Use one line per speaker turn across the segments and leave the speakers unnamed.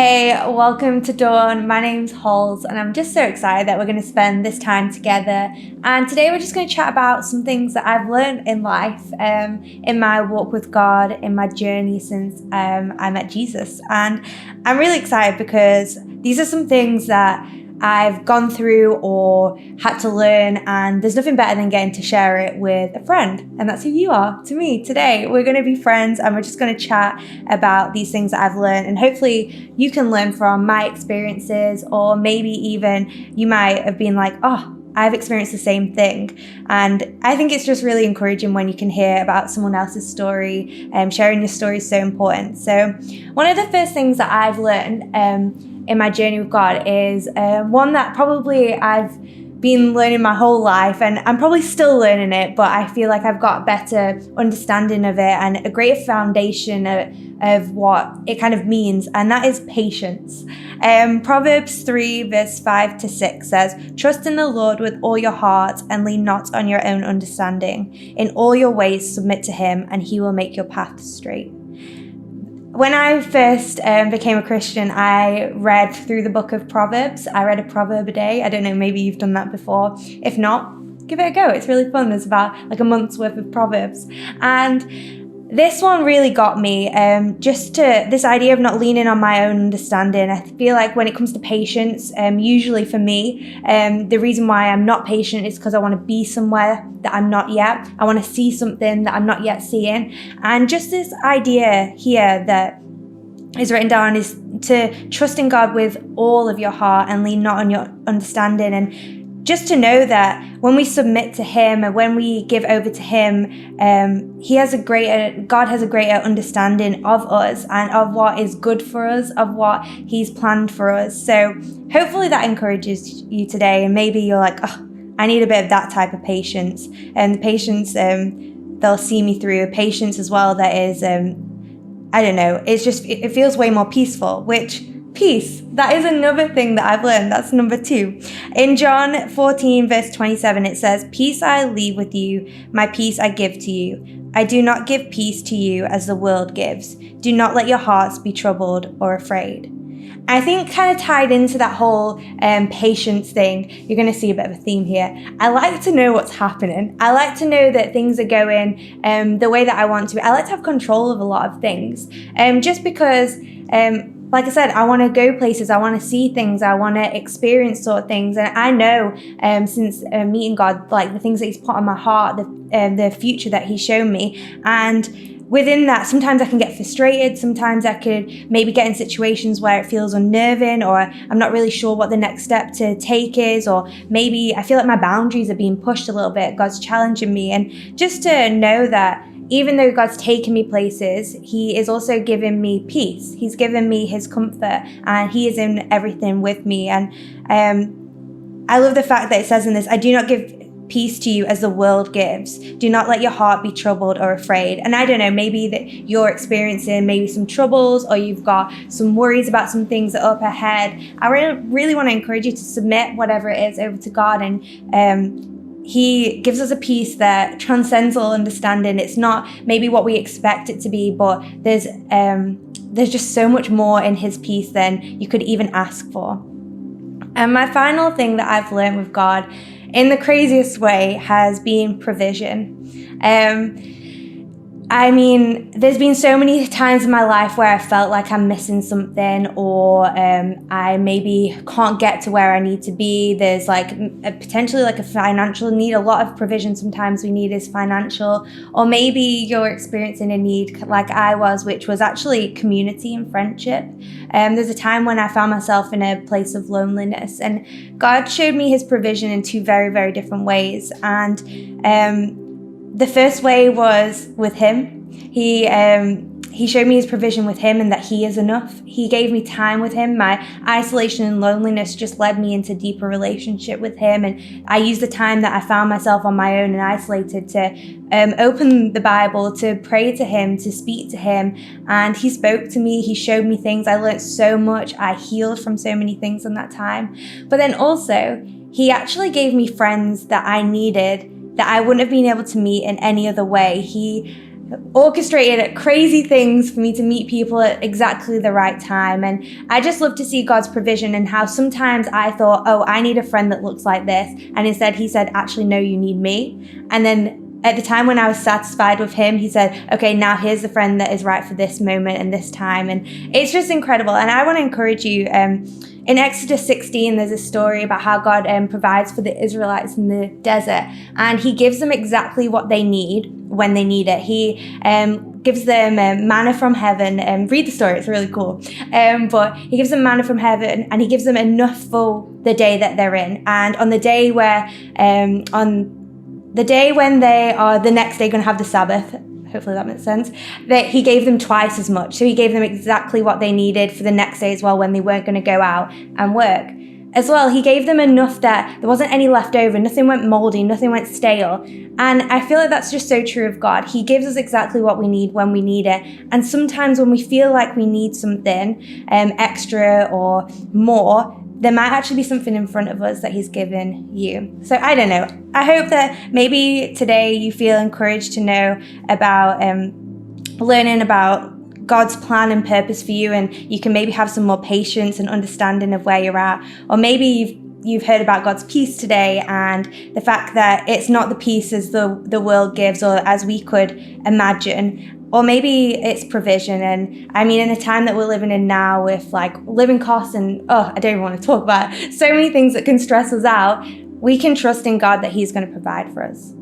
Hey, welcome to Dawn. My name's Halls, and I'm just so excited that we're going to spend this time together. And today we're just going to chat about some things that I've learned in life, in my walk with God, in my journey since I met Jesus. And I'm really excited because these are some things that I've gone through or had to learn, and there's nothing better than getting to share it with a friend. And that's who you are to me today. We're going to be friends and we're just going to chat about these things that I've learned, and hopefully you can learn from my experiences, or maybe even you might have been like, oh, I've experienced the same thing. And I think it's just really encouraging when you can hear about someone else's story. Sharing your story is so important. So one of the first things that I've learned in my journey with God is one that probably I've been learning my whole life, and I'm probably still learning it, but I feel like I've got a better understanding of it and a greater foundation of what it kind of means, and that is patience. Proverbs 3 verse 5 to 6 says, "Trust in the Lord with all your heart and lean not on your own understanding. In all your ways submit to him, and he will make your path straight." When I first became a Christian, I read through the book of Proverbs. I read a proverb a day. I don't know, maybe you've done that before. If not, give it a go. It's really fun. There's about like a month's worth of Proverbs. And this one really got me, just to this idea of not leaning on my own understanding. I feel like when it comes to patience, usually for me, the reason why I'm not patient is because I want to be somewhere that I'm not yet. I want to see something that I'm not yet seeing. And just this idea here that is written down is to trust in God with all of your heart and lean not on your understanding. And just to know that when we submit to him and when we give over to him, God has a greater understanding of us and of what is good for us, of what he's planned for us. So hopefully that encourages you today, and maybe you're like, oh, I need a bit of that type of patience, and the patience they'll see me through, a patience as well that is I don't know, it feels way more peaceful, which peace, that is another thing that I've learned. That's number 2. In John 14 verse 27, it says, "Peace I leave with you, my peace I give to you. I do not give peace to you as the world gives. Do not let your hearts be troubled or afraid." I think kind of tied into that whole patience thing, you're going to see a bit of a theme here. I like to know what's happening. I like to know that things are going the way that I want to. I like to have control of a lot of things, just because like I said, I want to go places, I want to see things, I want to experience sort of things. And I know since meeting God, like the things that he's put on my heart, the future that he's shown me. And within that, sometimes I can get frustrated. Sometimes I could maybe get in situations where it feels unnerving, or I'm not really sure what the next step to take is, or maybe I feel like my boundaries are being pushed a little bit. God's challenging me. And just to know that even though God's taken me places, he is also giving me peace. He's given me his comfort, and he is in everything with me. And I love the fact that it says in this, "I do not give peace to you as the world gives. Do not let your heart be troubled or afraid." And I don't know, maybe that you're experiencing maybe some troubles, or you've got some worries about some things that are up ahead. I really want to encourage you to submit whatever it is over to God, and he gives us a peace that transcends all understanding. It's not maybe what we expect it to be, but there's just so much more in his peace than you could even ask for. And my final thing that I've learned with God, in the craziest way, has been provision. I mean, there's been so many times in my life where I felt like I'm missing something, or I maybe can't get to where I need to be. There's like potentially like a financial need. A lot of provision sometimes we need is financial, or maybe you're experiencing a need like I was, which was actually community and friendship. There's a time when I found myself in a place of loneliness, and God showed me his provision in 2 very, very different ways. And the first way was with him. He showed me his provision with him, and that he is enough. He gave me time with him. My isolation and loneliness just led me into deeper relationship with him. And I used the time that I found myself on my own and isolated to open the Bible, to pray to him, to speak to him. And he spoke to me. He showed me things. I learned so much. I healed from so many things in that time. But then also, he actually gave me friends that I needed, that I wouldn't have been able to meet in any other way. He orchestrated crazy things for me to meet people at exactly the right time. And I just love to see God's provision, and how sometimes I thought, oh, I need a friend that looks like this. And instead he said, actually, no, you need me. And then at the time when I was satisfied with him, he said, okay, now here's the friend that is right for this moment and this time. And it's just incredible. And I want to encourage you, in Exodus 16, there's a story about how God provides for the Israelites in the desert, and he gives them exactly what they need when they need it. He gives them manna from heaven. Read the story, it's really cool. But he gives them manna from heaven, and he gives them enough for the day that they're in. And on the day when they are the next day going to have the Sabbath, hopefully that makes sense, that he gave them twice as much. So he gave them exactly what they needed for the next day as well, when they weren't going to go out and work. As well, he gave them enough that there wasn't any left over, nothing went moldy, nothing went stale. And I feel like that's just so true of God. He gives us exactly what we need when we need it. And sometimes when we feel like we need something extra or more, there might actually be something in front of us that he's given you. So I don't know. I hope that maybe today you feel encouraged to know about learning about God's plan and purpose for you, and you can maybe have some more patience and understanding of where you're at. Or maybe you've heard about God's peace today, and the fact that it's not the peace as the world gives or as we could imagine. Or maybe it's provision. And I mean, in a time that we're living in now with like living costs and, I don't even want to talk about it, so many things that can stress us out, we can trust in God that he's going to provide for us.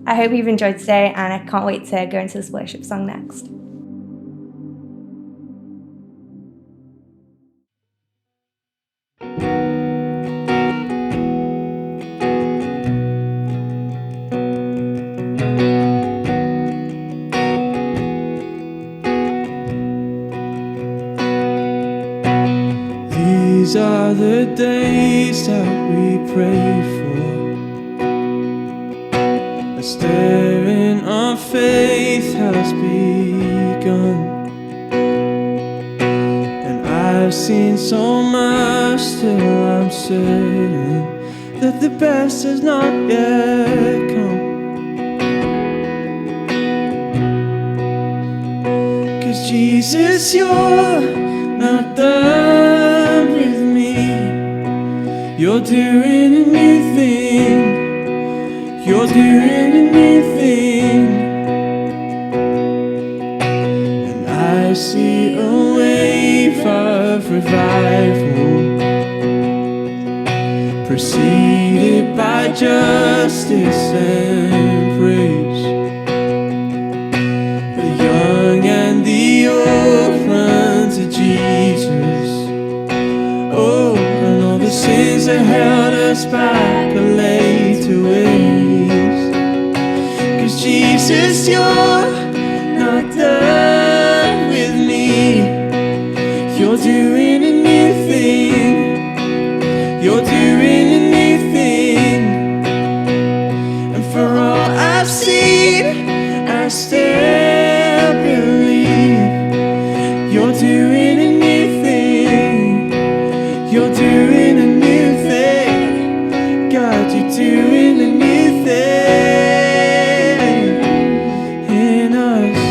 I hope you've enjoyed today, and I can't wait to go into this worship song next.
These are the days that we pray for. A stirring of faith has begun, and I've seen so much, still I'm certain that the best has not yet come. 'Cause Jesus, you're not done with me. You're doing a new thing. You're doing a new thing. And I see a wave of revival, preceded by justice and praise. The young and the old run to Jesus. Oh, and all the sins that held us back are laid to waste. 'Cause Jesus, you're not done with me. You're doing a new thing. You're doing a new thing. And for all I've seen, I still believe. You're doing a new thing. You're doing a new thing. God, you're doing a new thing in us.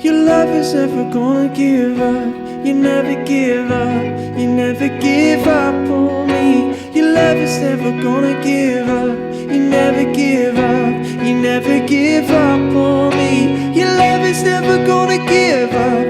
Your love is never gonna give up. You never give up. You never give up on me. Your love is never gonna give up. You never give up. You never give up on me. Your love is never gonna give up.